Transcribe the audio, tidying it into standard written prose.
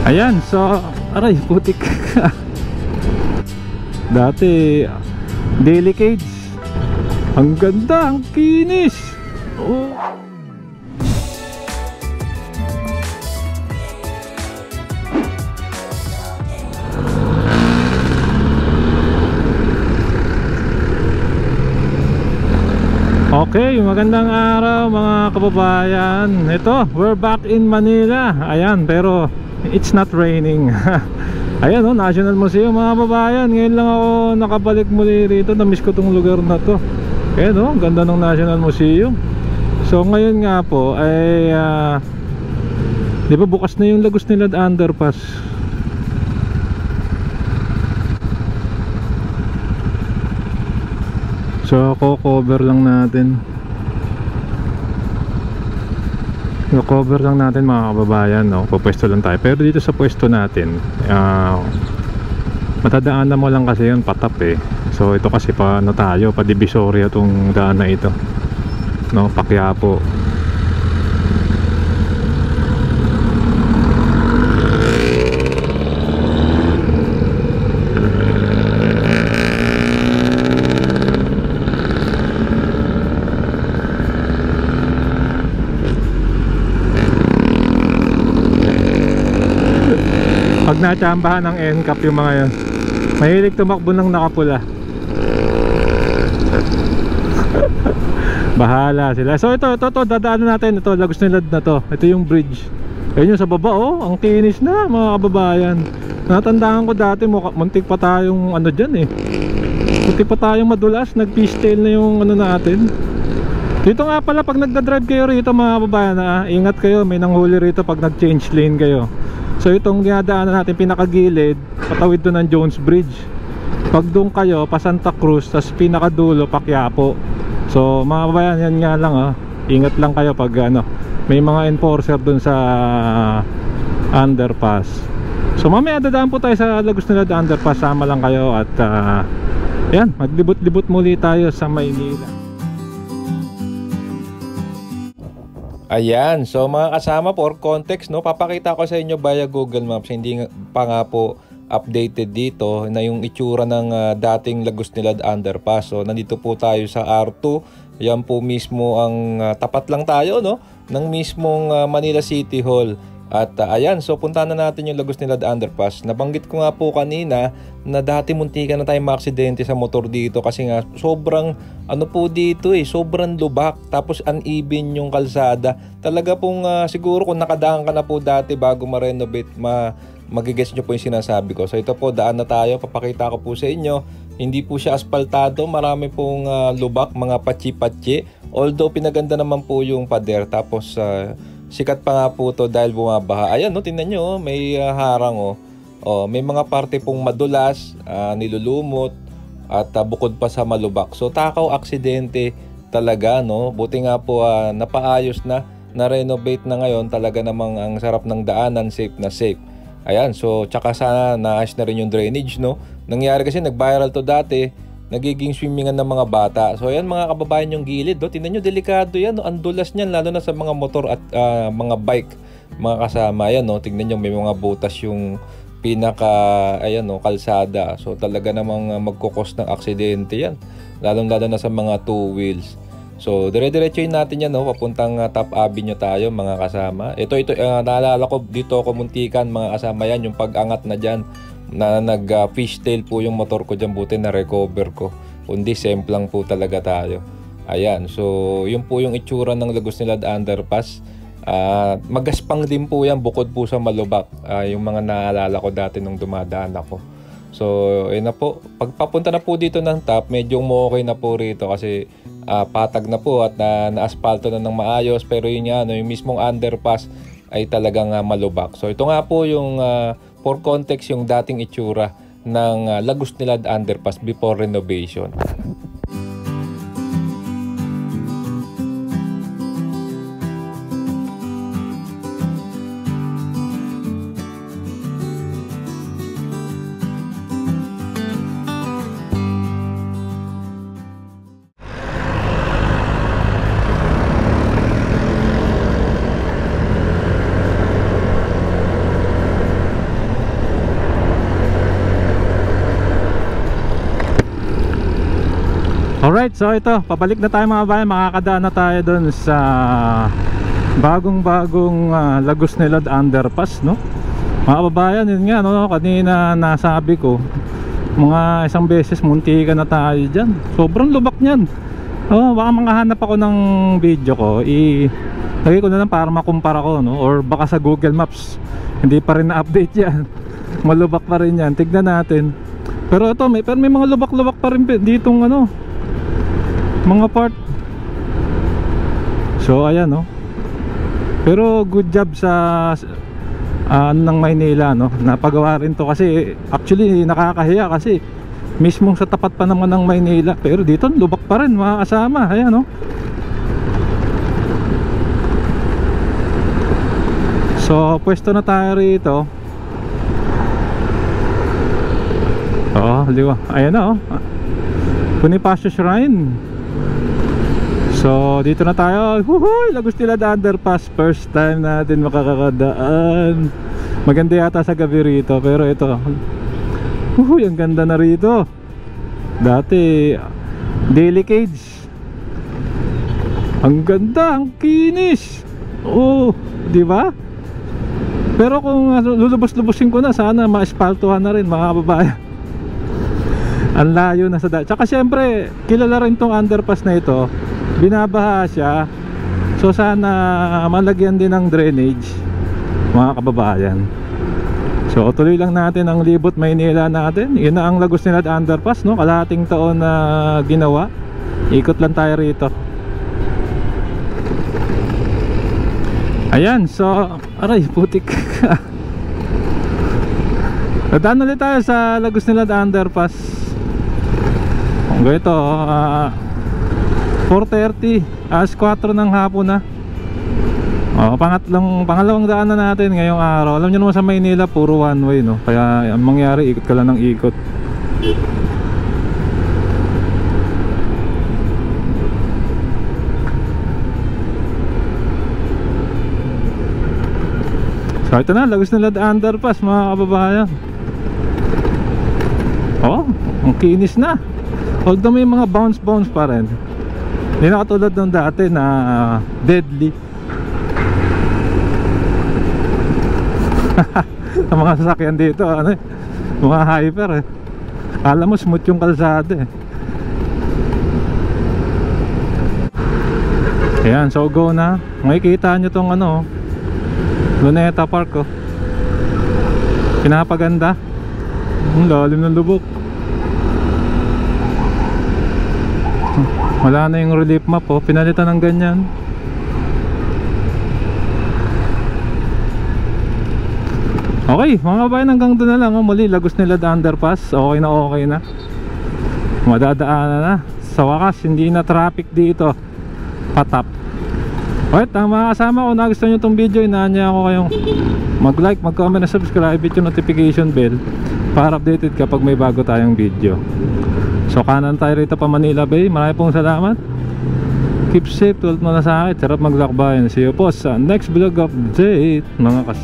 Ayan, so aray, putik. Dati delicate. Ang ganda, ang kinis. Oh. Okay, magandang araw mga kababayan. Ito, we're back in Manila. Ayan, pero it's not raining. Ayan o, National Museum mga kababayan. Ngayon lang ako nakabalik muli rito. Namiss ko tong lugar na to. Ayan o, ganda ng National Museum. So ngayon nga po ay di ba bukas na yung Lagos Nilad Underpass. So cover lang natin. Cover lang natin mga kababayan, no? Pupwesto lang tayo. Pero dito sa pwesto natin, matadaanan mo lang kasi yun, patap eh. So ito kasi pa ano tayo, pa Divisoria tong daan na ito, no? Paquiapo. Pag natsambahan ng NCAP yung mga yun, mahilig tumakbo ng nakapula. Bahala sila. So ito, dadaanan natin. Ito, Lagos Nilad na to. Ito yung bridge. Ayun yung sa baba, oh. Ang kinis na mga kababayan. Natandaan ko dati, muntik pa tayong ano dyan eh. Muntik pa tayong madulas. Nag-fishtail na yung ano natin. Dito nga pala, pag nagdadrive kayo rito mga kababayan, ingat kayo, may nanghuli rito pag nag-change lane kayo. So itong dinadaanan natin pinakagilid, patawid doon ng Jones Bridge. Pag doon kayo pa Santa Cruz, tas pinakadulo Paquiapo. So mga kababayan, yan nga lang ingat lang kayo pag ano, may mga enforcer doon sa underpass. So mamaya dadaan po tayo sa Lagos Nilad Underpass, sama lang kayo at yan, maglibot-libot muli tayo sa Maynila. Ayan, so mga kasama, for context, no, papakita ko sa inyo via Google Maps, hindi pa nga po updated dito na yung itsura ng dating Lagos Nilad Underpass. So nandito po tayo sa R2. Yan po mismo ang tapat lang tayo, no, ng mismong Manila City Hall. At ayan, so puntahan na natin yung Lagos Nilad Underpass. Nabanggit ko nga po kanina na dati muntikan na tayong maaksidente sa motor dito kasi nga sobrang ano po dito eh, sobrang lubak, tapos uneven yung kalsada. Talaga pong siguro kung nakadaan ka na po dati bago ma-renovate, magigets nyo po yung sinasabi ko. So ito po, daan na tayo, papakita ko po sa inyo. Hindi po siya asfaltado, marami pong lubak, mga patsi-patsi. Although pinaganda naman po yung pader, tapos sikat pa nga po to dahil bumabaha. Ayan, no, tingnan nyo, may harang may mga parte pong madulas, nilulumot at bukod pa sa malubak. So takaw aksidente talaga, no. Buti nga po napaayos na renovate na ngayon. Talaga namang ang sarap ng daanan, safe na safe. Ayan, so tsaka sana naayos na rin yung drainage, no. Nangyari kasi nag-viral to dati, nagiging swimmingan ng mga bata. So ayan mga kababayan, yung gilid, tingnan nyo, delikado yan, no? Ang dulas niyan, lalo na sa mga motor at mga bike, mga kasama. Ayan, no? Tingnan nyo, may mga butas yung pinaka, ayan, no, kalsada. So talaga namang magkukos ng aksidente yan, lalo na sa mga two wheels. So dire-diretsuin natin yan, no? Papuntang Top Avenue tayo mga kasama. Ito naalala ko, dito ako muntikan mga kasama yan, yung pag-angat na dyan na nag-fishtail po yung motor ko dyan, buti na recover ko. Kundi semplang po talaga tayo. Ayan, so yun po yung itsura ng Lagos Nilad Underpass. Magaspang din po yan, bukod po sa malubak. Yung mga naalala ko dati nung dumadaan ako. So yun na po, pagpapunta na po dito ng top, medyo okay na po rito kasi patag na po at na-asfalto na ng maayos. Pero yun nga, yung mismong underpass ay talagang malubak. So ito nga po yung for context, yung dating itsura ng Lagos Nilad Underpass before renovation. Alright, so ito, pabalik na tayo mga bayan. Makakadaan na tayo dun sa bagong Lagos Nilad Underpass, no? Mga kababayan, yun nga, no? Kanina nasabi ko, mga isang beses munti ka na tayo dyan. Sobrang lubak nyan. Baka makahanap ako ng video ko, lagay ko na lang para makumpara ko, no? Or baka sa Google Maps hindi pa rin na-update yan. Malubak pa rin yan, tignan natin. Pero ito, may mga lubak-lubak pa rin ditong mga part. So ayan, no? Pero good job sa ng Maynila, no? Napagawa rin to kasi actually nakakahiya kasi mismong sa tapat pa naman ng Maynila, pero dito lubak pa rin mga kasama. Ayan, no? So pwesto na tayo rito. Liwa. Ayan na, Bonifacio Shrine. So dito na tayo. Huhuy, Lagos Nilad Underpass. First time natin makakadaan. Maganda yata sa gabi rito, pero ito, ang ganda na rito. Dati daily cage. Ang ganda, ang kinis. Di ba? Pero kung lulubos-lubusin ko na, sana ma-espaltuhan na rin mga kababayan. Ang layo na sa tsaka syempre kilala rin tong underpass na ito, binabaha siya. So sana malagyan din ng drainage mga kababayan. So tuloy lang natin ang libot Maynila natin. Yun na ang Lagos Nilad Underpass, no? Kalahating taon na ginawa. Ikot lang tayo rito. Ayan, so aray, putik. Dadaan ulit tayo sa Lagos Nilad Underpass. Ito, 4:30, alas 4 ng hapon na. Pangalawang daan na natin ngayong araw. Alam nyo naman sa Maynila puro one way, no? Kaya ang mangyari, ikot ka lang ng ikot. So ito na, Lagos Nilad Underpass mga kababayan. Ang kinis na. Although may mga bounce pa rin, hindi na katulad nung dati na deadly. Ang mga sasakyan dito, mga hyper, alam mo smooth yung kalsada, Ayan, so go na. Makikita nyo tong Luneta Park, pinapaganda. Ang lalim ng lubok. Wala na yung relief map, pinalitan ng ganyan. Okay mga kabayan, hanggang doon na lang, muli Lagos Nilad Underpass. Okay na madadaanan na. Sa wakas hindi na traffic dito, patap. Alright, mga kasama ko, nagustuhan nyo itong video, inaanya ako kayong mag-like, mag-comment na subscribe, hit yung notification bell para updated kapag may bago tayong video. So kanan tayo rito pa Manila Bay. Maraming pong salamat. Keep safe, tulad mo na sa akin. Sarap maglakbayan. See you po sa next vlog update mga kas